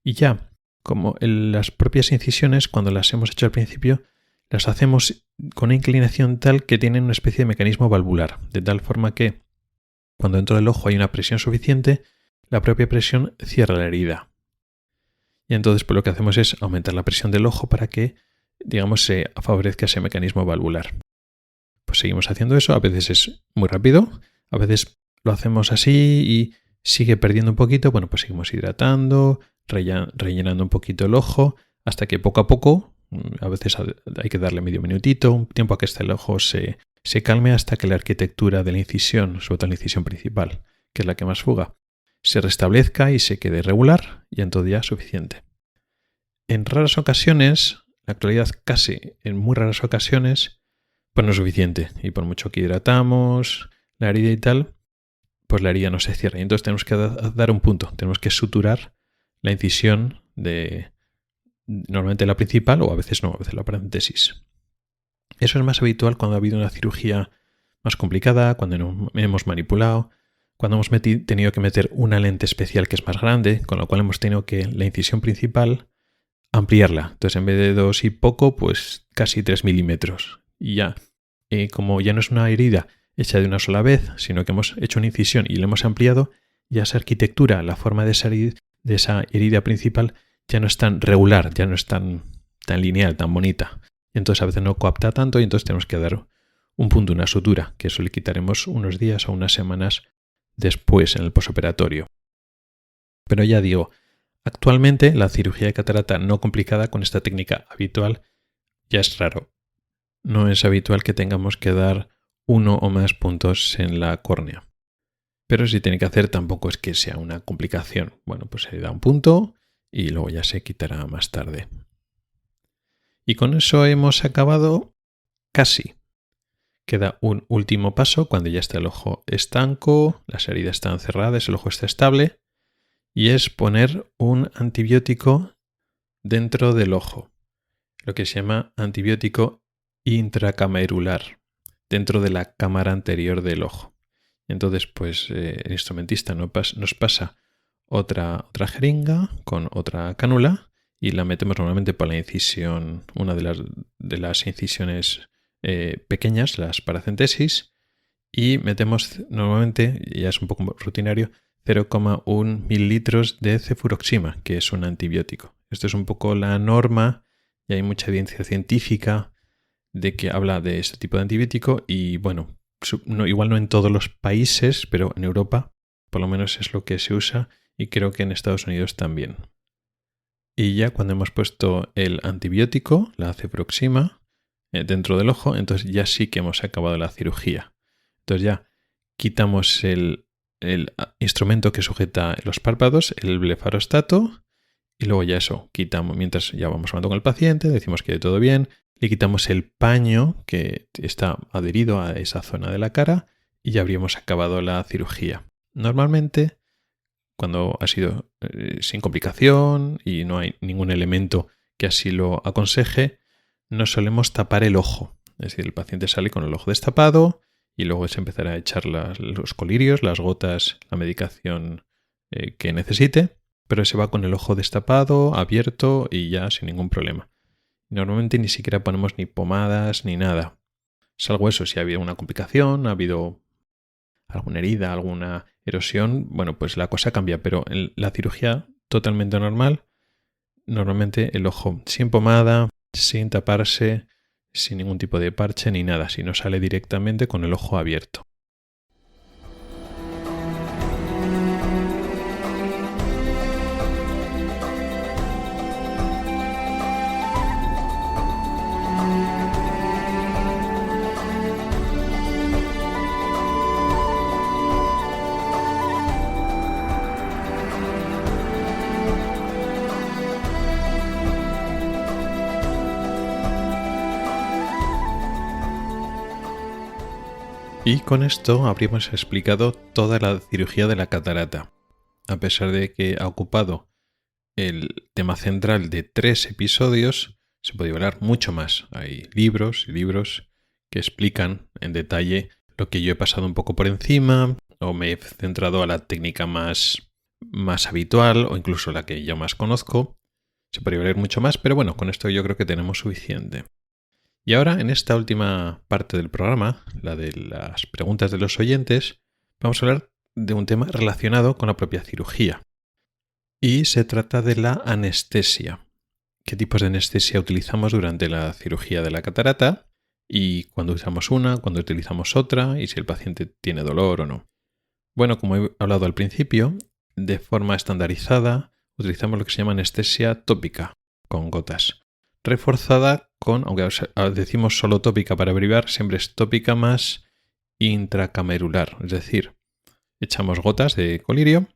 S1: Y ya, como las propias incisiones, cuando las hemos hecho al principio, las hacemos con una inclinación tal que tienen una especie de mecanismo valvular, de tal forma que cuando dentro del ojo hay una presión suficiente, la propia presión cierra la herida. Y entonces pues, lo que hacemos es aumentar la presión del ojo para que, digamos, se favorezca ese mecanismo valvular. Pues seguimos haciendo eso, a veces es muy rápido, a veces lo hacemos así y sigue perdiendo un poquito, bueno, pues seguimos hidratando, rellenando un poquito el ojo, hasta que poco a poco, a veces hay que darle medio minutito, un tiempo a que el ojo se calme hasta que la arquitectura de la incisión, sobre todo la incisión principal, que es la que más fuga, se restablezca y se quede regular y entonces ya es suficiente. En raras ocasiones, en la actualidad casi en muy raras ocasiones, pues no es suficiente y por mucho que hidratamos la herida y tal, pues la herida no se cierra y entonces tenemos que dar un punto, tenemos que suturar la incisión de normalmente la principal o a veces no, a veces la paréntesis. Eso es más habitual cuando ha habido una cirugía más complicada, cuando no hemos manipulado, cuando hemos tenido que meter una lente especial que es más grande, con lo cual hemos tenido que la incisión principal ampliarla. Entonces en vez de 2 y poco, pues casi 3 milímetros. Y ya, como ya no es una herida hecha de una sola vez, sino que hemos hecho una incisión y la hemos ampliado, ya esa arquitectura, la forma de esa herida principal ya no es tan regular, ya no es tan lineal, tan bonita. Entonces a veces no coapta tanto y entonces tenemos que dar un punto, una sutura, que eso le quitaremos unos días o unas semanas después en el posoperatorio. Pero ya digo, actualmente la cirugía de catarata no complicada con esta técnica habitual ya es raro. No es habitual que tengamos que dar 1 o más puntos en la córnea. Pero si tiene que hacer tampoco es que sea una complicación. Bueno, pues se da un punto y luego ya se quitará más tarde. Y con eso hemos acabado casi. Queda un último paso cuando ya está el ojo estanco, las heridas están cerradas, el ojo está estable, y es poner un antibiótico dentro del ojo, lo que se llama antibiótico intracamerular, dentro de la cámara anterior del ojo. Entonces, pues el instrumentista nos pasa otra jeringa con otra cánula y la metemos normalmente por la incisión, una de las incisiones pequeñas, las paracentesis, y metemos normalmente, ya es un poco rutinario, 0,1 mililitros de cefuroxima, que es un antibiótico. Esto es un poco la norma y hay mucha evidencia científica de que habla de este tipo de antibiótico y bueno, igual no en todos los países, pero en Europa por lo menos es lo que se usa y creo que en Estados Unidos también. Y ya cuando hemos puesto el antibiótico, la cefuroxima, dentro del ojo, entonces ya sí que hemos acabado la cirugía. Entonces ya quitamos el instrumento que sujeta los párpados, el blefarostato, y luego ya eso, quitamos, mientras ya vamos hablando con el paciente, decimos que todo bien, le quitamos el paño que está adherido a esa zona de la cara y ya habríamos acabado la cirugía. Normalmente, cuando ha sido sin complicación y no hay ningún elemento que así lo aconseje, no solemos tapar el ojo. Es decir, el paciente sale con el ojo destapado y luego se empezará a echar los colirios, las gotas, la medicación que necesite, pero se va con el ojo destapado, abierto y ya sin ningún problema. Normalmente ni siquiera ponemos ni pomadas ni nada. Salvo eso, si ha habido una complicación, ha habido alguna herida, alguna erosión, bueno, pues la cosa cambia, pero en la cirugía totalmente normal, normalmente el ojo sin pomada, sin taparse, sin ningún tipo de parche ni nada, sino sale directamente con el ojo abierto. Y con esto habríamos explicado toda la cirugía de la catarata. A pesar de que ha ocupado el tema central de 3 episodios, se puede hablar mucho más. Hay libros y libros que explican en detalle lo que yo he pasado un poco por encima, o me he centrado a la técnica más habitual, o incluso la que yo más conozco. Se podría hablar mucho más, pero bueno, con esto yo creo que tenemos suficiente. Y ahora, en esta última parte del programa, la de las preguntas de los oyentes, vamos a hablar de un tema relacionado con la propia cirugía. Y se trata de la anestesia. ¿Qué tipos de anestesia utilizamos durante la cirugía de la catarata? Y cuándo usamos una, cuándo utilizamos otra, y si el paciente tiene dolor o no. Bueno, como he hablado al principio, de forma estandarizada utilizamos lo que se llama anestesia tópica, con gotas. Reforzada con, aunque decimos solo tópica para abreviar, siempre es tópica más intracamerular. Es decir, echamos gotas de colirio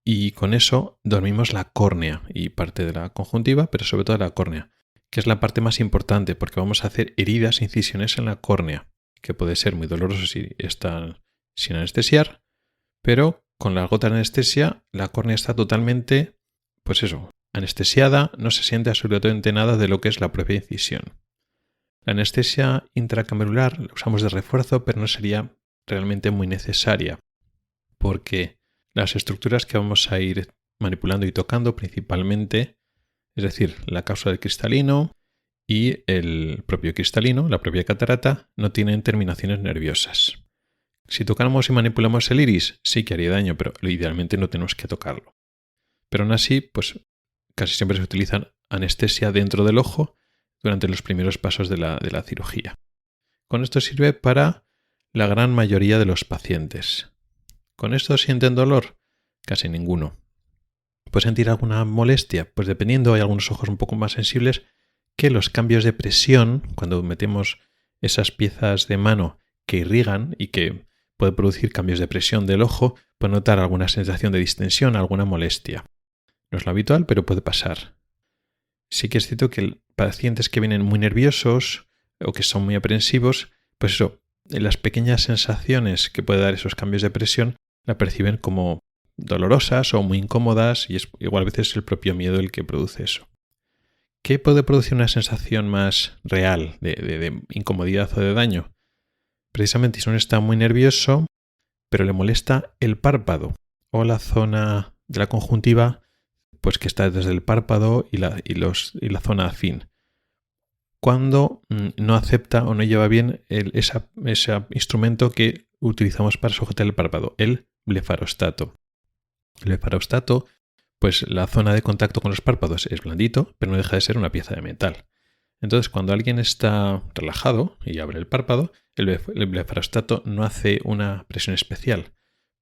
S1: y con eso dormimos la córnea y parte de la conjuntiva, pero sobre todo la córnea, que es la parte más importante porque vamos a hacer heridas, incisiones en la córnea, que puede ser muy doloroso si está sin anestesiar, pero con las gotas de anestesia la córnea está totalmente, pues eso, anestesiada, no se siente absolutamente nada de lo que es la propia incisión. La anestesia intracamerular la usamos de refuerzo, pero no sería realmente muy necesaria, porque las estructuras que vamos a ir manipulando y tocando principalmente, es decir, la cápsula del cristalino y el propio cristalino, la propia catarata, no tienen terminaciones nerviosas. Si tocamos y manipulamos el iris, sí que haría daño, pero idealmente no tenemos que tocarlo. Pero aún así, pues casi siempre se utiliza anestesia dentro del ojo durante los primeros pasos de la cirugía. Con esto sirve para la gran mayoría de los pacientes. ¿Con esto sienten dolor? Casi ninguno. ¿Puede sentir alguna molestia? Pues dependiendo, hay algunos ojos un poco más sensibles que los cambios de presión, cuando metemos esas piezas de mano que irrigan y que puede producir cambios de presión del ojo, puede notar alguna sensación de distensión, alguna molestia. No es lo habitual, pero puede pasar. Sí que es cierto que pacientes que vienen muy nerviosos o que son muy aprensivos, pues eso, las pequeñas sensaciones que puede dar esos cambios de presión la perciben como dolorosas o muy incómodas y es igual a veces el propio miedo el que produce eso. ¿Qué puede producir una sensación más real de incomodidad o de daño? Precisamente si uno está muy nervioso, pero le molesta el párpado o la zona de la conjuntiva, pues que está desde el párpado y la zona afín. Cuando no acepta o no lleva bien ese instrumento que utilizamos para sujetar el párpado, el blefarostato. El blefarostato, pues la zona de contacto con los párpados es blandito, pero no deja de ser una pieza de metal. Entonces, cuando alguien está relajado y abre el párpado, el blefarostato no hace una presión especial,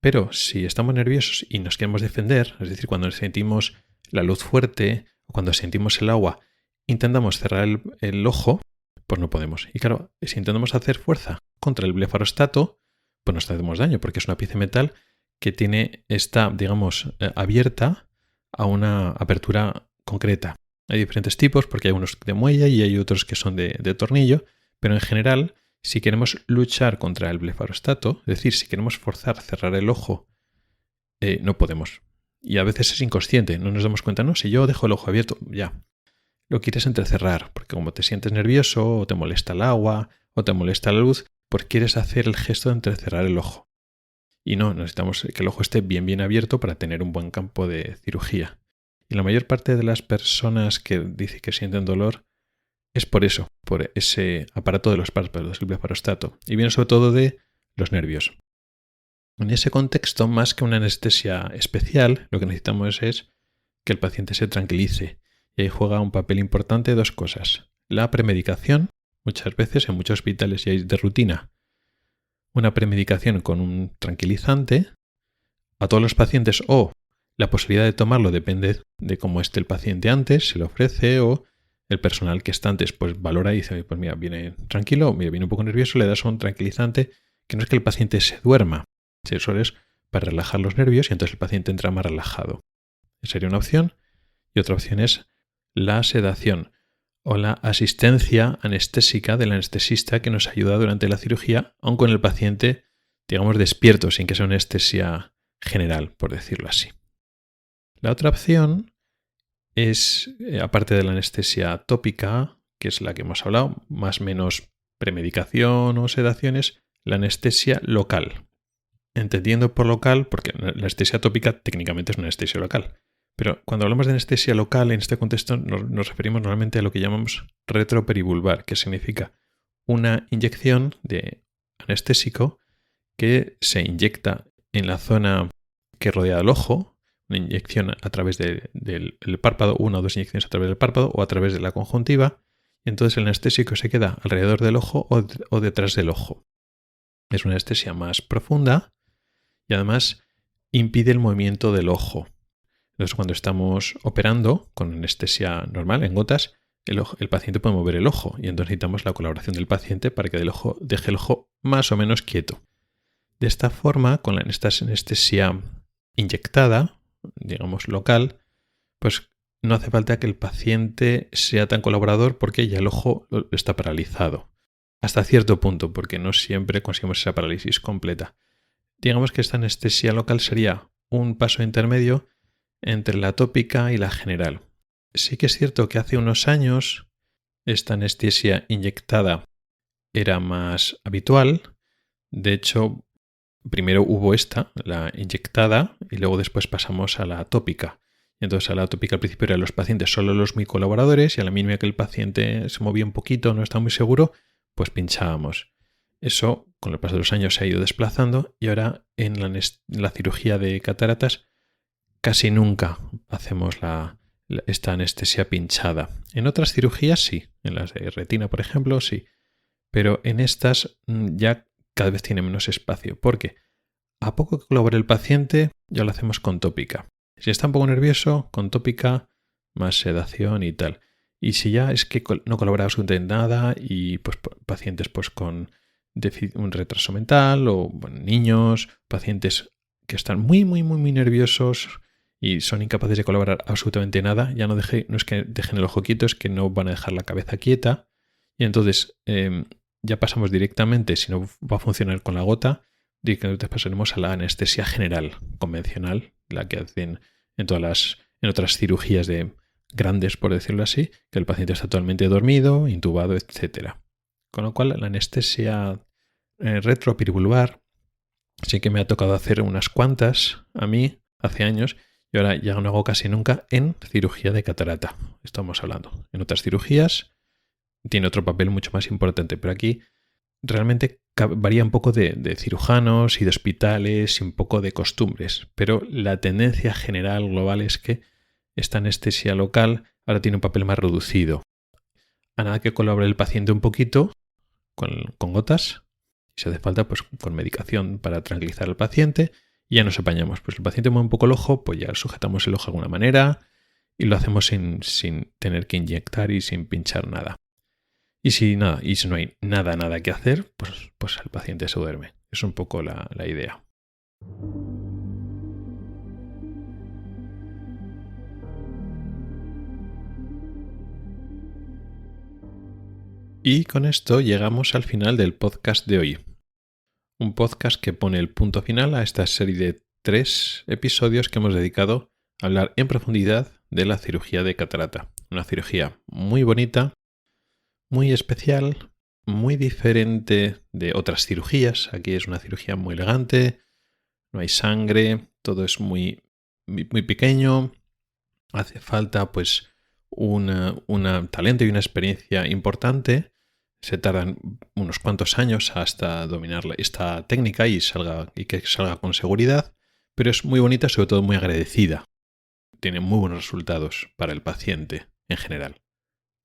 S1: Pero si estamos nerviosos y nos queremos defender, es decir, cuando sentimos la luz fuerte o cuando sentimos el agua, intentamos cerrar el ojo, pues no podemos. Y claro, si intentamos hacer fuerza contra el blefarostato, pues nos hacemos daño, porque es una pieza de metal que está, digamos, abierta a una apertura concreta. Hay diferentes tipos, porque hay unos de muelle y hay otros que son de tornillo, pero en general, si queremos luchar contra el blefarostato, es decir, si queremos forzar cerrar el ojo, no podemos. Y a veces es inconsciente, no nos damos cuenta, no, si yo dejo el ojo abierto, ya. Lo quieres entrecerrar, porque como te sientes nervioso, o te molesta el agua, o te molesta la luz, pues quieres hacer el gesto de entrecerrar el ojo. Y no, necesitamos que el ojo esté bien abierto para tener un buen campo de cirugía. Y la mayor parte de las personas que dicen que sienten dolor es por eso, por ese aparato de los párpados, el blefarostato. Y viene sobre todo de los nervios. En ese contexto, más que una anestesia especial, lo que necesitamos es que el paciente se tranquilice. Y ahí juega un papel importante dos cosas. La premedicación, muchas veces en muchos hospitales ya hay de rutina una premedicación con un tranquilizante a todos los pacientes, o la posibilidad de tomarlo depende de cómo esté el paciente antes, se le ofrece, o el personal que está antes pues valora y dice, pues mira, viene tranquilo, mira, viene un poco nervioso, le das un tranquilizante, que no es que el paciente se duerma, eso es para relajar los nervios y entonces el paciente entra más relajado. Esa sería una opción. Y otra opción es la sedación o la asistencia anestésica del anestesista que nos ayuda durante la cirugía, aun con el paciente, digamos, despierto, sin que sea una anestesia general, por decirlo así. La otra opción es, aparte de la anestesia tópica, que es la que hemos hablado, más o menos premedicación o sedaciones, la anestesia local. Entendiendo por local, porque la anestesia tópica técnicamente es una anestesia local. Pero cuando hablamos de anestesia local, en este contexto nos referimos normalmente a lo que llamamos retroperivulvar, que significa una inyección de anestésico que se inyecta en la zona que rodea el ojo, una inyección a través del párpado, una o dos inyecciones a través del párpado o a través de la conjuntiva, y entonces el anestésico se queda alrededor del ojo o detrás del ojo. Es una anestesia más profunda y además impide el movimiento del ojo. Entonces, cuando estamos operando con anestesia normal, en gotas, el paciente puede mover el ojo y entonces necesitamos la colaboración del paciente para que deje el ojo más o menos quieto. De esta forma, con la anestesia inyectada, digamos local, pues no hace falta que el paciente sea tan colaborador porque ya el ojo está paralizado. Hasta cierto punto, porque no siempre conseguimos esa parálisis completa. Digamos que esta anestesia local sería un paso intermedio entre la tópica y la general. Sí que es cierto que hace unos años esta anestesia inyectada era más habitual. De hecho, primero hubo la inyectada, y luego después pasamos a la tópica. Entonces a la tópica al principio eran los pacientes solo los muy colaboradores y a la mínima que el paciente se movía un poquito, no estaba muy seguro, pues pinchábamos. Eso con el paso de los años se ha ido desplazando y ahora en la cirugía de cataratas casi nunca hacemos esta anestesia pinchada. En otras cirugías sí, en las de retina por ejemplo sí, pero en estas ya cada vez tiene menos espacio porque a poco que colabore el paciente ya lo hacemos con tópica. Si está un poco nervioso, con tópica, más sedación y tal. Y si ya es que no colabora absolutamente nada y pues pacientes pues con un retraso mental o niños, pacientes que están muy nerviosos y son incapaces de colaborar absolutamente nada, ya no es que dejen el ojo quieto, es que no van a dejar la cabeza quieta y entonces ya pasamos directamente, si no va a funcionar con la gota, directamente pasaremos a la anestesia general, convencional, la que hacen en otras cirugías grandes, por decirlo así, que el paciente está totalmente dormido, intubado, etc. Con lo cual la anestesia retroperivulvar sí que me ha tocado hacer unas cuantas a mí hace años y ahora ya no hago casi nunca en cirugía de catarata. Estamos hablando. En otras cirugías tiene otro papel mucho más importante, pero aquí realmente varía un poco de cirujanos y de hospitales y un poco de costumbres, pero la tendencia general global es que esta anestesia local ahora tiene un papel más reducido. A nada que colabore el paciente un poquito con gotas, si hace falta, pues con medicación para tranquilizar al paciente, y ya nos apañamos. Pues el paciente mueve un poco el ojo, pues ya sujetamos el ojo de alguna manera y lo hacemos sin tener que inyectar y sin pinchar nada. Y si no hay nada que hacer, pues el paciente se duerme. Es un poco la idea. Y con esto llegamos al final del podcast de hoy. Un podcast que pone el punto final a esta serie de 3 episodios que hemos dedicado a hablar en profundidad de la cirugía de catarata. Una cirugía muy bonita, muy especial, muy diferente de otras cirugías. Aquí es una cirugía muy elegante, no hay sangre, todo es muy pequeño. Hace falta pues un talento y una experiencia importante. Se tardan unos cuantos años hasta dominar esta técnica y que salga con seguridad, pero es muy bonita, sobre todo muy agradecida. Tiene muy buenos resultados para el paciente en general.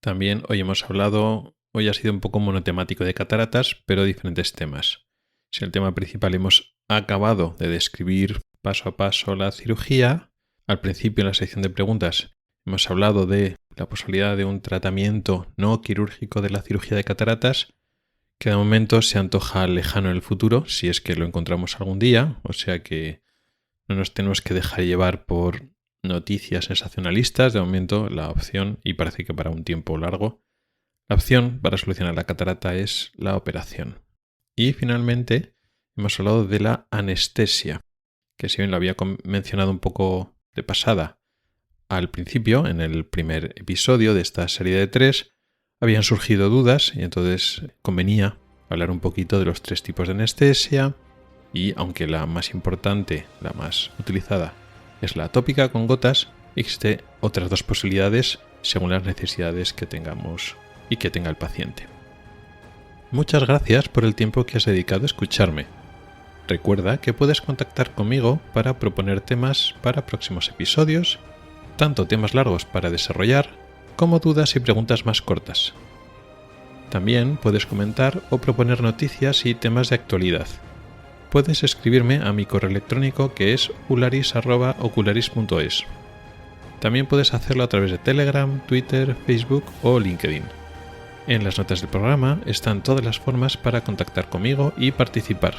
S1: También hoy ha sido un poco monotemático de cataratas, pero diferentes temas. Si el tema principal hemos acabado de describir paso a paso la cirugía, al principio en la sección de preguntas hemos hablado de la posibilidad de un tratamiento no quirúrgico de la cirugía de cataratas, que de momento se antoja lejano en el futuro, si es que lo encontramos algún día, o sea que no nos tenemos que dejar llevar por noticias sensacionalistas. De momento la opción, y parece que para un tiempo largo, la opción para solucionar la catarata es la operación. Y finalmente hemos hablado de la anestesia, que si bien lo había mencionado un poco de pasada al principio, en el primer episodio de esta serie de 3, habían surgido dudas y entonces convenía hablar un poquito de los 3 tipos de anestesia, y aunque la más importante, la más utilizada, es la tópica con gotas, existen otras 2 posibilidades según las necesidades que tengamos y que tenga el paciente. Muchas gracias por el tiempo que has dedicado a escucharme. Recuerda que puedes contactar conmigo para proponer temas para próximos episodios, tanto temas largos para desarrollar como dudas y preguntas más cortas. También puedes comentar o proponer noticias y temas de actualidad. Puedes escribirme a mi correo electrónico, que es ocularis@ocularis.es. También puedes hacerlo a través de Telegram, Twitter, Facebook o LinkedIn. En las notas del programa están todas las formas para contactar conmigo y participar.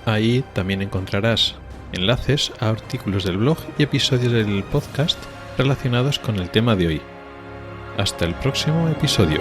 S1: Ahí también encontrarás enlaces a artículos del blog y episodios del podcast relacionados con el tema de hoy. Hasta el próximo episodio.